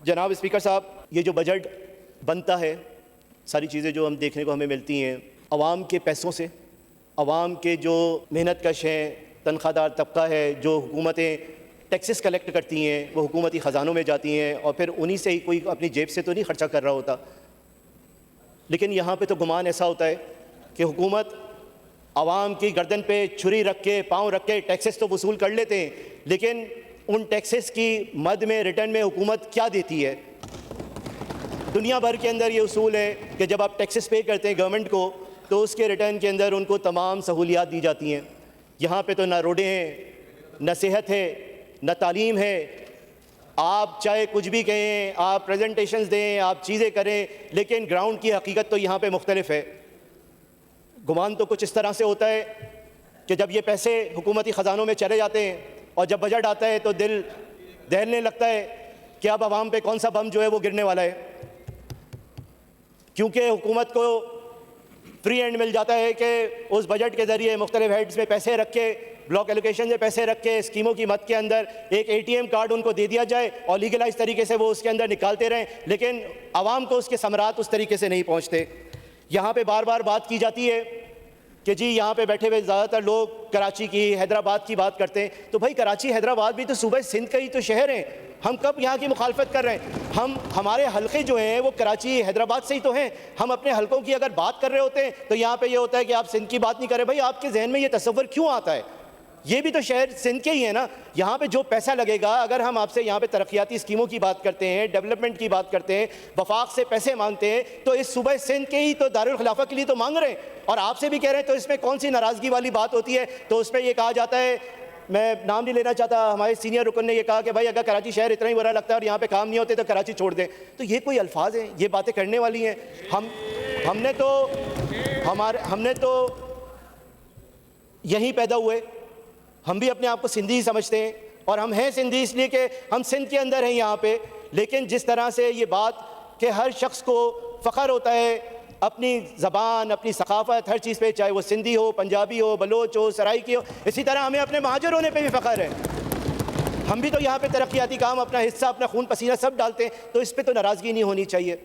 جناب اسپیکر صاحب، یہ جو بجٹ بنتا ہے، ساری چیزیں جو ہم دیکھنے کو ہمیں ملتی ہیں عوام کے پیسوں سے، عوام کے جو محنت کش ہیں، تنخواہ دار طبقہ ہے، جو حکومتیں ٹیکسز کلیکٹ کرتی ہیں وہ حکومتی خزانوں میں جاتی ہیں اور پھر انہی سے ہی کوئی اپنی جیب سے تو نہیں خرچہ کر رہا ہوتا۔ لیکن یہاں پہ تو گمان ایسا ہوتا ہے کہ حکومت عوام کی گردن پہ چھری رکھ کے، پاؤں رکھ کے ٹیکسز تو وصول کر لیتے ہیں، لیکن ان ٹیکسز کی مد میں، ریٹرن میں حکومت کیا دیتی ہے؟ دنیا بھر کے اندر یہ اصول ہے کہ جب آپ ٹیکسز پے کرتے ہیں گورنمنٹ کو تو اس کے ریٹرن کے اندر ان کو تمام سہولیات دی جاتی ہیں۔ یہاں پہ تو نہ روڈیں ہیں، نہ صحت ہے، نہ تعلیم ہے۔ آپ چاہے کچھ بھی کہیں، آپ پریزنٹیشنز دیں، آپ چیزیں کریں، لیکن گراؤنڈ کی حقیقت تو یہاں پہ مختلف ہے۔ گمان تو کچھ اس طرح سے ہوتا ہے کہ جب یہ پیسے حکومتی خزانوں میں چلے جاتے ہیں اور جب بجٹ آتا ہے تو دل دہلنے لگتا ہے کہ اب عوام پہ کون سا بم جو ہے وہ گرنے والا ہے، کیونکہ حکومت کو فری ہینڈ مل جاتا ہے کہ اس بجٹ کے ذریعے مختلف ہیڈز میں پیسے رکھ کے، بلاک ایلوکیشن سے پیسے رکھ کے، اسکیموں کی مد کے اندر ایک ATM کارڈ ان کو دے دیا جائے اور لیگلائز طریقے سے وہ اس کے اندر نکالتے رہیں، لیکن عوام کو اس کے ثمرات اس طریقے سے نہیں پہنچتے۔ یہاں پہ بار بار بات کی جاتی ہے کہ جی یہاں پہ بیٹھے ہوئے زیادہ تر لوگ کراچی کی، حیدرآباد کی بات کرتے ہیں، تو بھائی کراچی حیدرآباد بھی تو صوبہ سندھ کا ہی تو شہر ہیں۔ ہم کب یہاں کی مخالفت کر رہے ہیں؟ ہمارے حلقے جو ہیں وہ کراچی حیدرآباد سے ہی تو ہیں۔ ہم اپنے حلقوں کی اگر بات کر رہے ہوتے ہیں تو یہاں پہ یہ ہوتا ہے کہ آپ سندھ کی بات نہیں کر رہے۔ بھائی آپ کے ذہن میں یہ تصور کیوں آتا ہے؟ یہ بھی تو شہر سندھ کے ہی ہے نا۔ یہاں پہ جو پیسہ لگے گا، اگر ہم آپ سے یہاں پہ ترقیاتی اسکیموں کی بات کرتے ہیں، ڈیولپمنٹ کی بات کرتے ہیں، وفاق سے پیسے مانگتے ہیں، تو اس صوبہ سندھ کے ہی تو دارالخلافہ کے لیے تو مانگ رہے ہیں، اور آپ سے بھی کہہ رہے ہیں، تو اس میں کون سی ناراضگی والی بات ہوتی ہے؟ تو اس میں یہ کہا جاتا ہے، میں نام نہیں لینا چاہتا، ہمارے سینئر رکن نے یہ کہا کہ بھائی اگر کراچی شہر اتنا ہی برا لگتا ہے اور یہاں پہ کام نہیں ہوتے تو کراچی چھوڑ دیں۔ تو یہ کوئی الفاظ ہیں؟ یہ باتیں کرنے والی ہیں؟ ہم نے تو یہیں پیدا ہوئے، ہم بھی اپنے آپ کو سندھی سمجھتے ہیں، اور ہم ہیں سندھی اس لیے کہ ہم سندھ کے اندر ہیں یہاں پہ۔ لیکن جس طرح سے یہ بات کہ ہر شخص کو فخر ہوتا ہے اپنی زبان، اپنی ثقافت، ہر چیز پہ، چاہے وہ سندھی ہو، پنجابی ہو، بلوچ ہو، سرائکی ہو، اسی طرح ہمیں اپنے مہاجر ہونے پہ بھی فخر ہے۔ ہم بھی تو یہاں پہ ترقیاتی کام، اپنا حصہ، اپنا خون پسینہ سب ڈالتے ہیں، تو اس پہ تو ناراضگی نہیں ہونی چاہیے۔